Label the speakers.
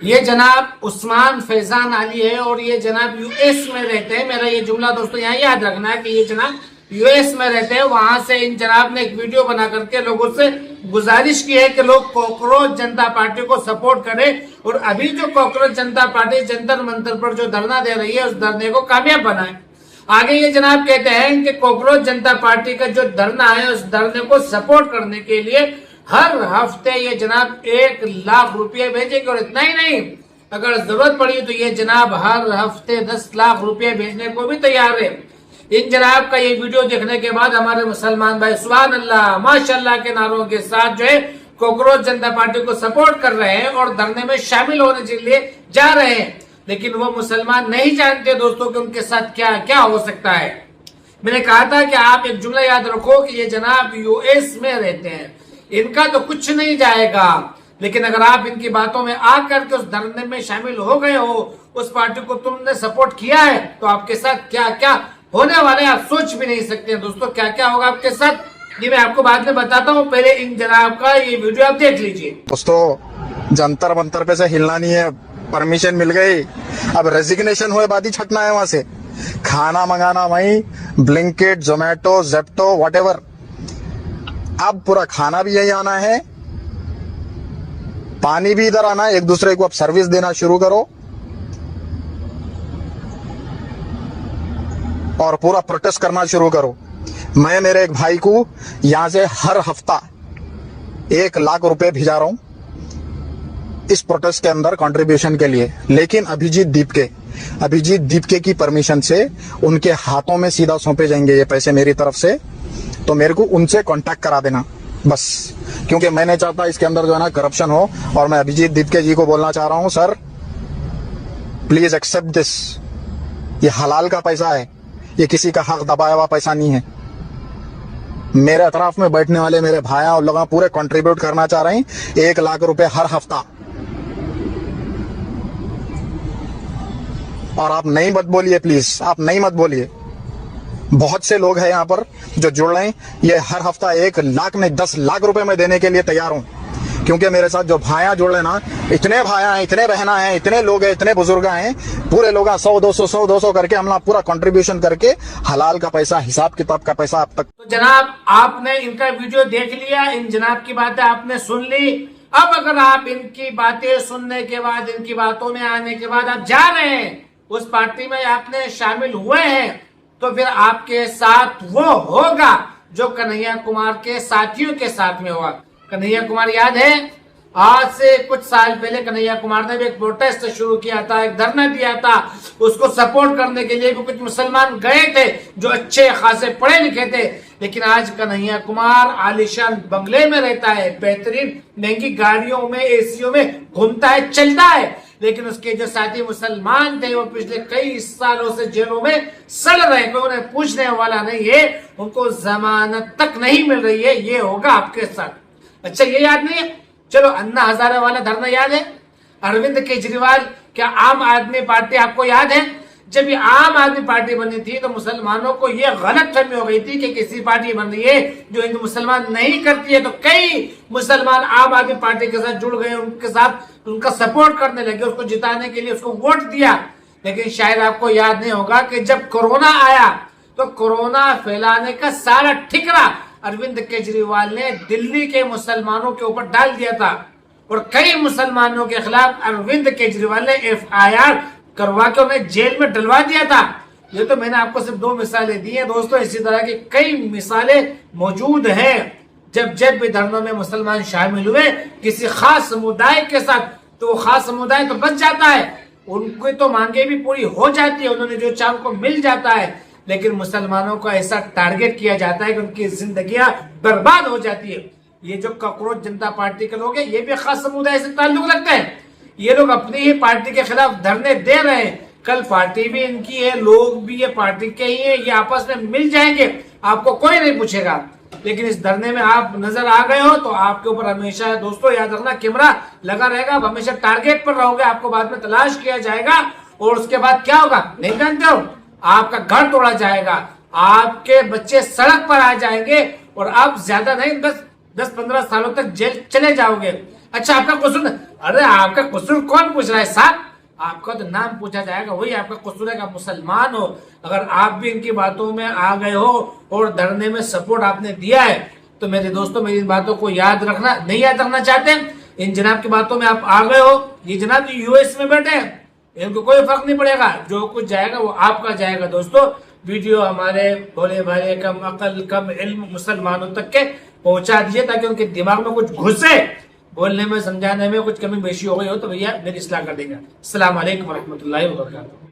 Speaker 1: ये जनाब उस्मान फैजान अली है और ये जनाब यूएस में रहते हैं। मेरा ये जुमला दोस्तों यहाँ याद रखना है कि ये जनाब यूएस में रहते हैं। वहां से इन जनाब ने एक वीडियो बना करके लोगों से गुजारिश की है कि लोग कॉकरोच जनता पार्टी को सपोर्ट करें और अभी जो कॉकरोच जनता पार्टी जंतर मंतर पर जो धरना दे रही है उस धरने को कामयाब बनाए। आगे ये जनाब कहते हैं कि कॉकरोच जनता पार्टी का जो धरना है उस धरने को सपोर्ट करने के लिए हर हफ्ते ये जनाब 1 लाख रुपए भेजेंगे और इतना ही नहीं, अगर जरूरत पड़ी तो ये जनाब हर हफ्ते 10 लाख रुपए भेजने को भी तैयार है। इन जनाब का ये वीडियो देखने के बाद हमारे मुसलमान भाई सुभान अल्लाह माशाअल्लाह के नारों के साथ जो है कॉकरोच जनता पार्टी को सपोर्ट कर रहे हैं और धरने में शामिल होने के लिए जा रहे हैं। लेकिन वो मुसलमान नहीं जानते दोस्तों कि उनके साथ क्या क्या हो सकता है। मैंने कहा था कि आप एक जुमला याद रखो कि ये जनाब यूएस में रहते हैं, इनका तो कुछ नहीं जाएगा। लेकिन अगर आप इनकी बातों में आकर के उस धरने में शामिल हो गए हो, उस पार्टी को तुमने सपोर्ट किया है, तो आपके साथ क्या क्या होने वाले आप सोच भी नहीं सकते हैं दोस्तों। क्या क्या होगा आपके साथ ये मैं आपको बाद में बताता हूँ। पहले इन जनाब का ये वीडियो आप देख लीजिए।
Speaker 2: दोस्तों जंतर मंतर पे से हिलना नहीं है, परमिशन मिल गई, अब रेजिग्नेशन हुए बाद ही छटना है वहां से। खाना मंगाना वहीं ब्लिंकिट, जोमेटो, जेप्टो, व्हाटएवर। अब पूरा खाना भी यही आना है, पानी भी इधर आना है। एक दूसरे को अब सर्विस देना शुरू करो और पूरा प्रोटेस्ट करना शुरू करो। मैं मेरे एक भाई को यहां से हर हफ्ता 1 लाख रुपए भिजा रहा हूं इस प्रोटेस्ट के अंदर कंट्रीब्यूशन के लिए। लेकिन अभिजीत दीपके की परमिशन से उनके हाथों में सीधा सौंपे जाएंगे ये पैसे मेरी तरफ से। तो मेरे को उनसे कांटेक्ट करा देना बस, क्योंकि मैं नहीं चाहता इसके अंदर जो है ना करप्शन हो। और मैं अभिजीत दीपके जी को बोलना चाह रहा हूं, सर प्लीज एक्सेप्ट दिस। ये हलाल का पैसा है, ये किसी का हक दबाया हुआ पैसा नहीं है। मेरे अतराफ में बैठने वाले मेरे भाई और लोग पूरे कंट्रीब्यूट करना चाह रहे हैं 1 लाख रुपए हर हफ्ता। और आप नहीं मत बोलिए प्लीज, आप नहीं मत बोलिए। बहुत से लोग हैं यहाँ पर जो जुड़ रहे हैं। ये हर हफ्ता 1 लाख नहीं 10 लाख रुपए मैं देने के लिए तैयार हूँ, क्योंकि मेरे साथ जो भाइयां जुड़ रहे ना, इतने भाइयां हैं, इतने बहना हैं, इतने लोग हैं, इतने बुजुर्ग हैं, पूरे लोग 100-200 करके हम लोग पूरा कंट्रीब्यूशन करके हलाल का पैसा, हिसाब किताब का पैसा अब तक।
Speaker 1: तो जनाब आपने इनका वीडियो देख लिया, इन जनाब की बातें आपने सुन ली। अब अगर आप इनकी बातें सुनने के बाद, इनकी बातों में आने के बाद आप जा रहे हैं, उस पार्टी में आपने शामिल हुए हैं, तो फिर आपके साथ वो होगा जो कन्हैया कुमार के साथियों के साथ में हुआ। कन्हैया कुमार याद है, आज से कुछ साल पहले कन्हैया कुमार ने भी एक प्रोटेस्ट शुरू किया था, एक धरना दिया था। उसको सपोर्ट करने के लिए भी कुछ मुसलमान गए थे जो अच्छे खासे पढ़े लिखे थे। लेकिन आज कन्हैया कुमार आलीशान बंगले में रहता है, बेहतरीन महंगी गाड़ियों में, एसीओ में घूमता है, चलता है। लेकिन उसके जो साथी मुसलमान थे वो पिछले कई सालों से जेलों में सड़ रहे, कोई उन्हें पूछने वाला नहीं है, उनको जमानत तक नहीं मिल रही है। ये होगा आपके साथ। अच्छा ये याद नहीं है, चलो अन्ना हजारे वाला धरना याद है, अरविंद केजरीवाल, क्या आम आदमी पार्टी आपको याद है? जब ये आम आदमी पार्टी बनी थी तो मुसलमानों को ये गलतफहमी हो गई थी कि किसी पार्टी बन रही है जो हिंदू मुसलमान नहीं करती है। तो कई मुसलमान आम आदमी पार्टी के साथ जुड़ गए, उनके साथ उनका सपोर्ट करने लगे, उसको जिताने के लिए उसको वोट दिया। लेकिन शायद आपको याद नहीं होगा कि जब कोरोना आया तो कोरोना फैलाने का सारा ठिकरा अरविंद केजरीवाल ने दिल्ली के मुसलमानों के ऊपर डाल दिया था और कई मुसलमानों के खिलाफ अरविंद केजरीवाल ने FIR करवा के उन्हें जेल में डलवा दिया था। ये तो मैंने आपको सिर्फ 2 मिसालें दी हैं दोस्तों, इसी तरह की कई मिसालें मौजूद हैं। जब भी धरनों में मुसलमान शामिल हुए किसी खास समुदाय के साथ, तो वो खास समुदाय तो बच जाता है, उनकी तो मांगे भी पूरी हो जाती है, उन्होंने जो चाह उनको मिल जाता है। लेकिन मुसलमानों को ऐसा टारगेट किया जाता है कि उनकी जिंदगियां बर्बाद हो जाती है। ये जो कॉकरोच जनता पार्टी के लोग हैं, ये भी खास समुदाय से ताल्लुक रखते हैं। ये लोग अपनी ही पार्टी के खिलाफ धरने दे रहे हैं। कल पार्टी भी इनकी है, लोग भी ये पार्टी के ही है, ये आपस में मिल जाएंगे, आपको कोई नहीं पूछेगा। लेकिन इस धरने में आप नजर आ गए हो तो आपके ऊपर हमेशा दोस्तों याद रखना कैमरा लगा रहेगा, आप हमेशा टारगेट पर रहोगे, आपको बाद में तलाश किया जाएगा और उसके बाद क्या होगा नहीं जानते हो, आपका घर तोड़ा जाएगा, आपके बच्चे सड़क पर आ जाएंगे और आप ज्यादा नहीं 10-15 सालों तक जेल चले जाओगे। अच्छा आपका क्वेश्चन अरे आपका कसूर कौन पूछ रहा है साहब? आपका तो नाम पूछा जाएगा, वही आपका कसूर है कि आप मुसलमान हो। अगर आप भी इनकी बातों में आ गए हो और धरने में सपोर्ट आपने दिया है, तो मेरे दोस्तों मेरी इन बातों को याद रखना, नहीं याद रखना चाहते इन जनाब की बातों में आप आ गए हो। ये जनाब यूएस में बैठे हैं, इनको कोई फर्क नहीं पड़ेगा, जो कुछ जाएगा वो आपका जाएगा। दोस्तों वीडियो हमारे भोले भाले कम अकल कम इल्म मुसलमानों तक के पहुंचा दीजिए, ताकि उनके दिमाग में कुछ घुसे, बोलने में समझाने में कुछ कमी बेशी हो गई हो तो भैया मेरी इस्लाह कर देगा। अस्सलाम वालेकुम रहमतुल्लाहि व बरकातहू।